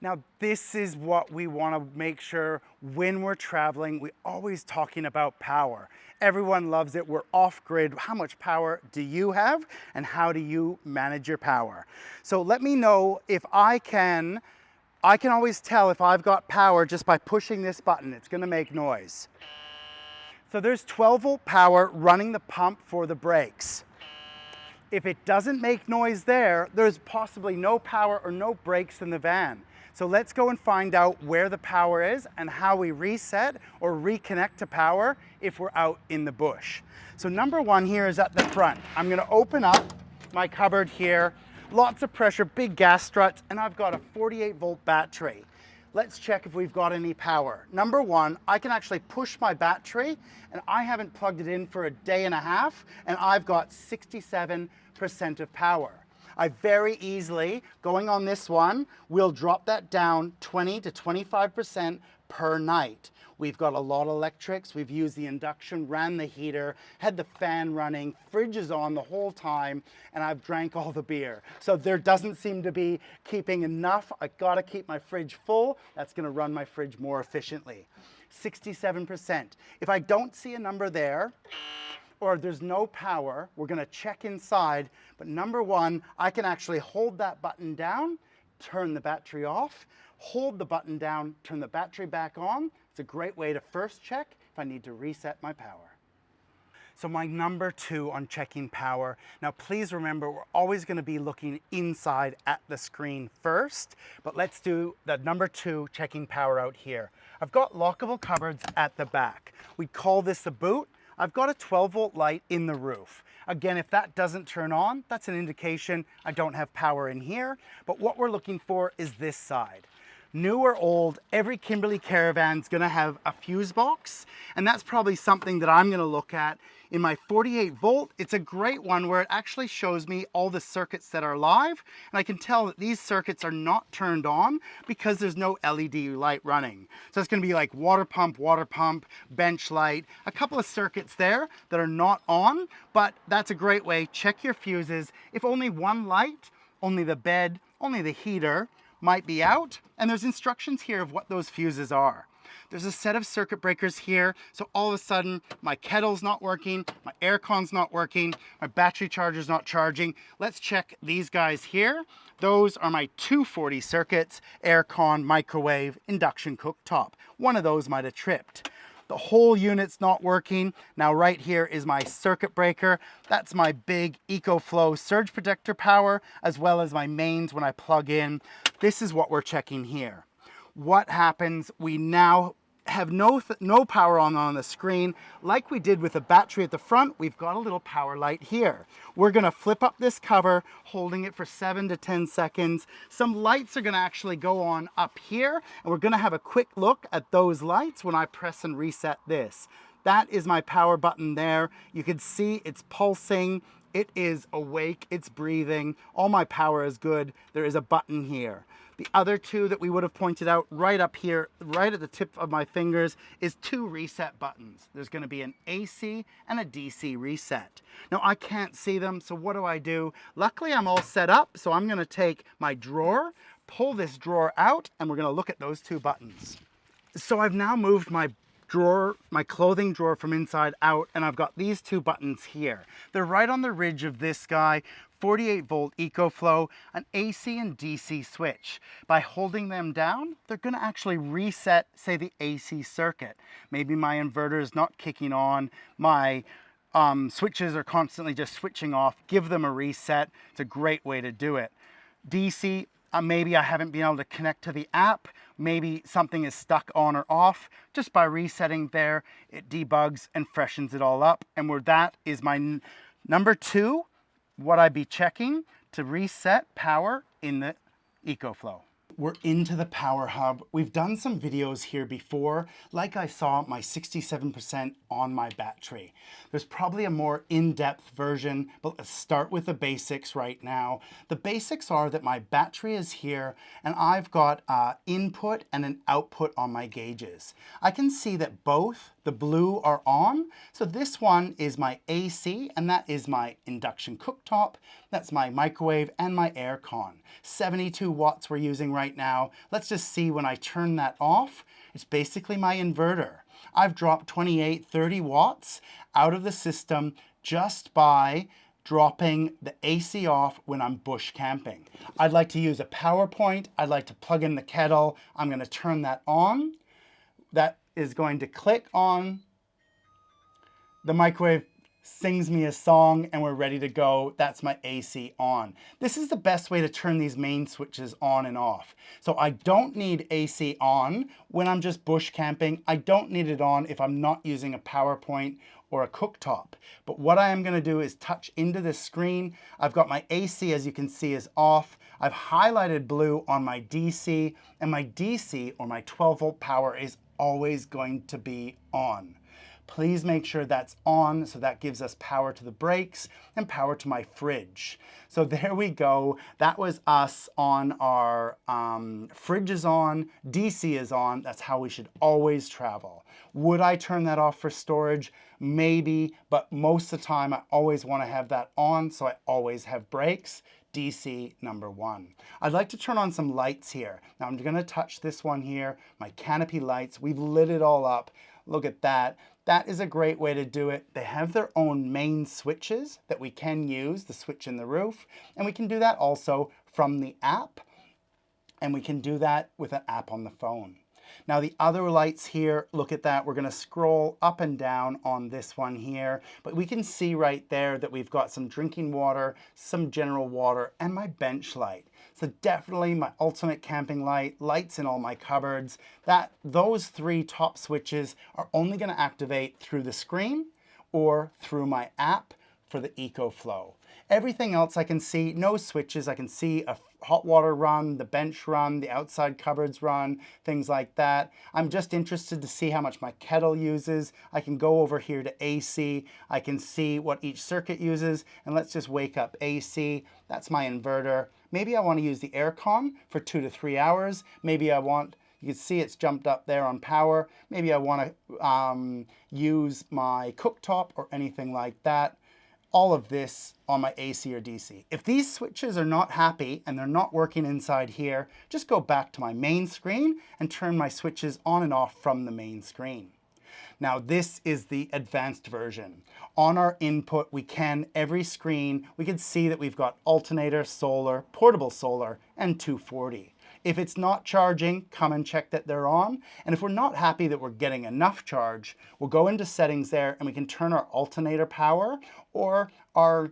Now, this is what we want to make sure when we're traveling. We're always talking about power. Everyone loves it. We're off grid. How much power do you have and how do you manage your power? So let me know if I can always tell if I've got power just by pushing this button. It's going to make noise. So there's 12-volt power running the pump for the brakes. If it doesn't make noise there, there's possibly no power or no brakes in the van. So let's go and find out where the power is and how we reset or reconnect to power if we're out in the bush. So number one here is at the front. I'm gonna open up my cupboard here. Lots of pressure, big gas struts, and I've got a 48-volt battery. Let's check if we've got any power. Number one, I can actually push my battery, and I haven't plugged it in for a day and a half, and I've got 67% of power. I very easily, going on this one, will drop that down 20 to 25% per night. We've got a lot of electrics. We've used the induction, ran the heater, had the fan running, fridge is on the whole time, and I've drank all the beer. So there doesn't seem to be keeping enough. I gotta keep my fridge full. That's gonna run my fridge more efficiently. 67%. If I don't see a number there, or there's no power, we're gonna check inside. But number one, I can actually hold that button down, turn the battery off, hold the button down, turn the battery back on. It's a great way to first check if I need to reset my power. So my number two on checking power. Now please remember, we're always gonna be looking inside at the screen first, but let's do the number two, checking power out here. I've got lockable cupboards at the back. We call this the boot. I've got a 12-volt light in the roof. Again, if that doesn't turn on, that's an indication I don't have power in here. But what we're looking for is this side. New or old, every Kimberley Caravan's gonna have a fuse box, and that's probably something that I'm gonna look at. In my 48-volt, it's a great one where it actually shows me all the circuits that are live, and I can tell that these circuits are not turned on because there's no LED light running. So it's gonna be like water pump, bench light, a couple of circuits there that are not on, but that's a great way. Check your fuses. If only one light, only the bed, only the heater might be out, and there's instructions here of what those fuses are. There's a set of circuit breakers here, so all of a sudden my kettle's not working, my aircon's not working, my battery charger's not charging. Let's check these guys here. Those are my 240 circuits, aircon, microwave, induction, cooktop. One of those might have tripped. The whole unit's not working. Now right here is my circuit breaker. That's my big EcoFlow surge protector power, as well as my mains when I plug in. This is what we're checking here. What happens? We now have no power on the screen. Like we did with the battery at the front, we've got a little power light here. We're gonna flip up this cover, holding it for 7 to 10 seconds. Some lights are gonna actually go on up here, and we're gonna have a quick look at those lights when I press and reset this. That is my power button there. You can see it's pulsing. It is awake, it's breathing. All my power is good. There is a button here. The other two that we would have pointed out right up here, right at the tip of my fingers, is two reset buttons. There's gonna be an AC and a DC reset. Now I can't see them, so what do? Luckily I'm all set up, so I'm gonna take my drawer, pull this drawer out, and we're gonna look at those two buttons. So I've now moved my drawer, my clothing drawer from inside out, and I've got these two buttons here. They're right on the ridge of this guy, 48-volt EcoFlow, an AC and DC switch. By holding them down, they're gonna actually reset, say, the AC circuit. Maybe my inverter is not kicking on, my switches are constantly just switching off. Give them a reset. It's a great way to do it. DC, maybe I haven't been able to connect to the app. Maybe something is stuck on or off. Just by resetting there, it debugs and freshens it all up. And where that is my number two, what I'd be checking to reset power in the EcoFlow. We're into the power hub. We've done some videos here before, like I saw my 67% on my battery. There's probably a more in-depth version, but let's start with the basics right now. The basics are that my battery is here and I've got input and an output on my gauges. I can see that both the blue are on. So this one is my AC, and that is my induction cooktop. That's my microwave and my aircon. 72 watts we're using right now. Let's just see when I turn that off. It's basically my inverter. I've dropped 28, 30 watts out of the system just by dropping the AC off when I'm bush camping. I'd like to use a PowerPoint. I'd like to plug in the kettle. I'm going to turn that on. That is going to click on. The microwave sings me a song and we're ready to go. That's my AC on. This is the best way to turn these main switches on and off. So I don't need AC on when I'm just bush camping. I don't need it on if I'm not using a PowerPoint or a cooktop. But what I am going to do is touch into this screen. I've got my AC, as you can see, is off. I've highlighted blue on my DC, and my DC, or my 12-volt power, is always going to be on. Please make sure that's on, so that gives us power to the brakes and power to my fridge. So there we go. That was us on our fridge is on, DC is on. That's how we should always travel. Would I turn that off for storage? Maybe, but most of the time I always want to have that on, so I always have brakes. DC number 1. I'd like to turn on some lights here. Now I'm going to touch this one here, my canopy lights. We've lit it all up. Look at that. That is a great way to do it. They have their own main switches that we can use, the switch in the roof, and we can do that also from the app, and we can do that with an app on the phone. Now the other lights here, look at that. We're going to scroll up and down on this one here, but we can see right there that we've got some drinking water, some general water, and my bench light. So definitely my ultimate camping light, lights in all my cupboards. Those 3 top switches are only going to activate through the screen or through my app for the EcoFlow. Everything else I can see, no switches. I can see a hot water run, the bench run, the outside cupboards run, things like that. I'm just interested to see how much my kettle uses. I can go over here to AC. I can see what each circuit uses, and let's just wake up AC. That's my inverter. Maybe I want to use the aircon for 2 to 3 hours. Maybe I want, you can see it's jumped up there on power. Maybe I want to use my cooktop or anything like that. All of this on my AC or DC. If these switches are not happy and they're not working inside here, just go back to my main screen and turn my switches on and off from the main screen. Now this is the advanced version. On our input, every screen, we can see that we've got alternator, solar, portable solar, and 240. If it's not charging, come and check that they're on. And if we're not happy that we're getting enough charge, we'll go into settings there and we can turn our alternator power or our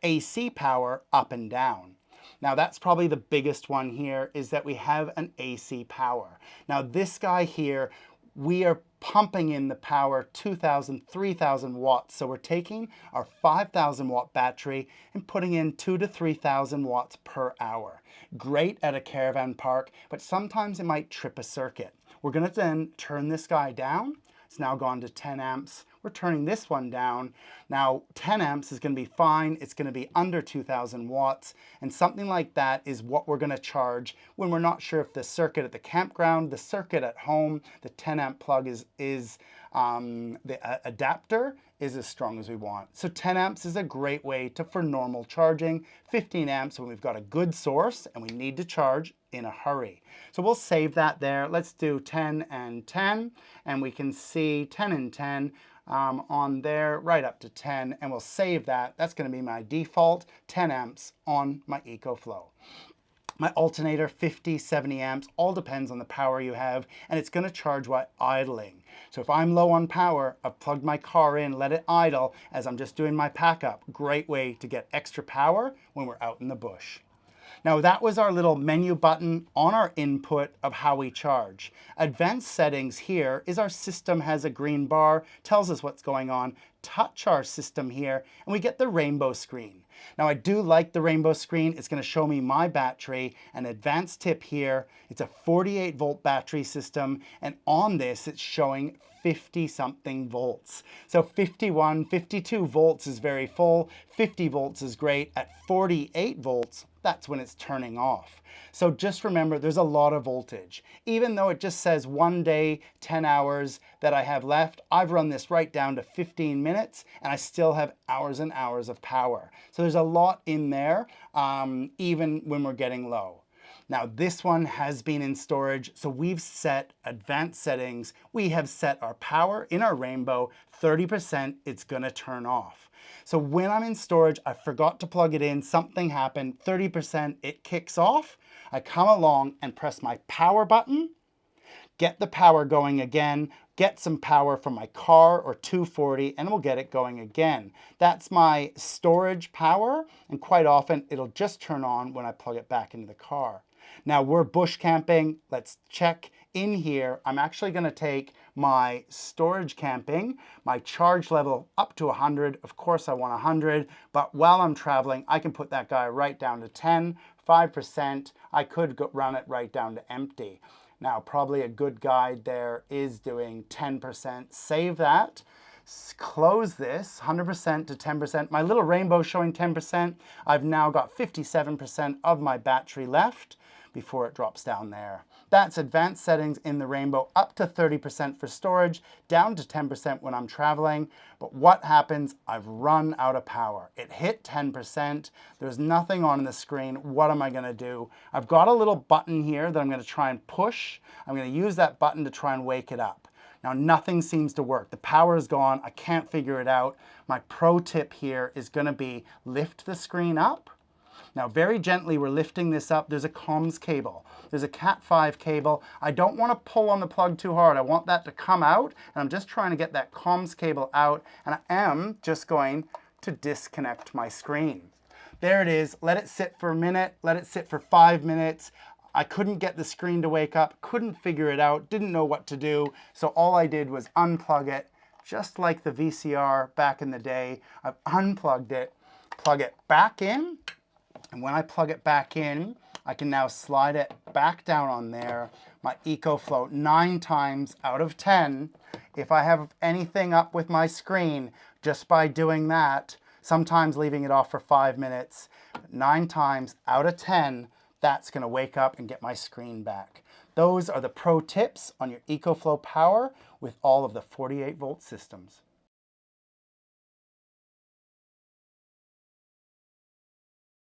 AC power up and down. Now that's probably the biggest one here, is that we have an AC power. Now this guy here, we are pumping in the power 2,000, 3,000 watts. So we're taking our 5,000 watt battery and putting in 2,000 to 3,000 watts per hour. Great at a caravan park, but sometimes it might trip a circuit. We're going to then turn this guy down. It's now gone to 10 amps. We're turning this one down. Now 10 amps is going to be fine. It's going to be under 2,000 watts, and something like that is what we're going to charge when we're not sure if the circuit at the campground, the circuit at home, the 10 amp plug the adapter is as strong as we want. So 10 amps is a great way for normal charging. 15 amps when we've got a good source and we need to charge in a hurry. So we'll save that there. Let's do 10 and 10, and we can see 10 and 10 on there, right up to 10, and we'll save that. That's going to be my default 10 amps on my EcoFlow. My alternator, 50, 70 amps, all depends on the power you have, and it's going to charge while idling. So if I'm low on power, I've plugged my car in, let it idle as I'm just doing my pack up. Great way to get extra power when we're out in the bush. Now that was our little menu button on our input of how we charge. Advanced settings here is our system has a green bar, tells us what's going on. Touch our system here and we get the rainbow screen. Now I do like the rainbow screen. It's going to show me my battery. An advanced tip here, it's a 48 volt battery system, and on this it's showing 50 something volts. So 51, 52 volts is very full, 50 volts is great. At 48 volts, that's when it's turning off. So just remember, there's a lot of voltage. Even though it just says 1 day, 10 hours that I have left, I've run this right down to 15 minutes and I still have hours and hours of power. So there's a lot in there, even when we're getting low. Now this one has been in storage, so we've set advanced settings. We have set our power in our Rainbow, 30%, it's gonna turn off. So when I'm in storage, I forgot to plug it in, something happened, 30%, it kicks off. I come along and press my power button, get the power going again, get some power from my car or 240, and we'll get it going again. That's my storage power, and quite often it'll just turn on when I plug it back into the car. Now we're bush camping. Let's check in here. I'm actually going to take my storage camping, my charge level up to 100. Of course I want 100, but while I'm traveling, I can put that guy right down to 10, 5%. I could run it right down to empty. Now probably a good guide there is doing 10%. Save that. Close this 100% to 10%. My little rainbow showing 10%. I've now got 57% of my battery left before it drops down there. That's advanced settings in the Rainbow, up to 30% for storage, down to 10% when I'm traveling. But what happens? I've run out of power. It hit 10%. There's nothing on the screen. What am I gonna do? I've got a little button here that I'm gonna try and push. I'm gonna use that button to try and wake it up. Now nothing seems to work. The power is gone. I can't figure it out. My pro tip here is gonna be lift the screen up. Now very gently we're lifting this up. There's a comms cable. There's a Cat 5 cable. I don't want to pull on the plug too hard. I want that to come out, and I'm just trying to get that comms cable out, and I am just going to disconnect my screen. There it is. Let it sit for a minute. Let it sit for 5 minutes. I couldn't get the screen to wake up, couldn't figure it out, didn't know what to do. So all I did was unplug it, just like the VCR back in the day. I've unplugged it, plug it back in, and when I plug it back in, I can now slide it back down on there. My EcoFlow, 9 times out of 10, if I have anything up with my screen, just by doing that, sometimes leaving it off for 5 minutes, 9 times out of 10, that's gonna wake up and get my screen back. Those are the pro tips on your EcoFlow power with all of the 48-volt systems.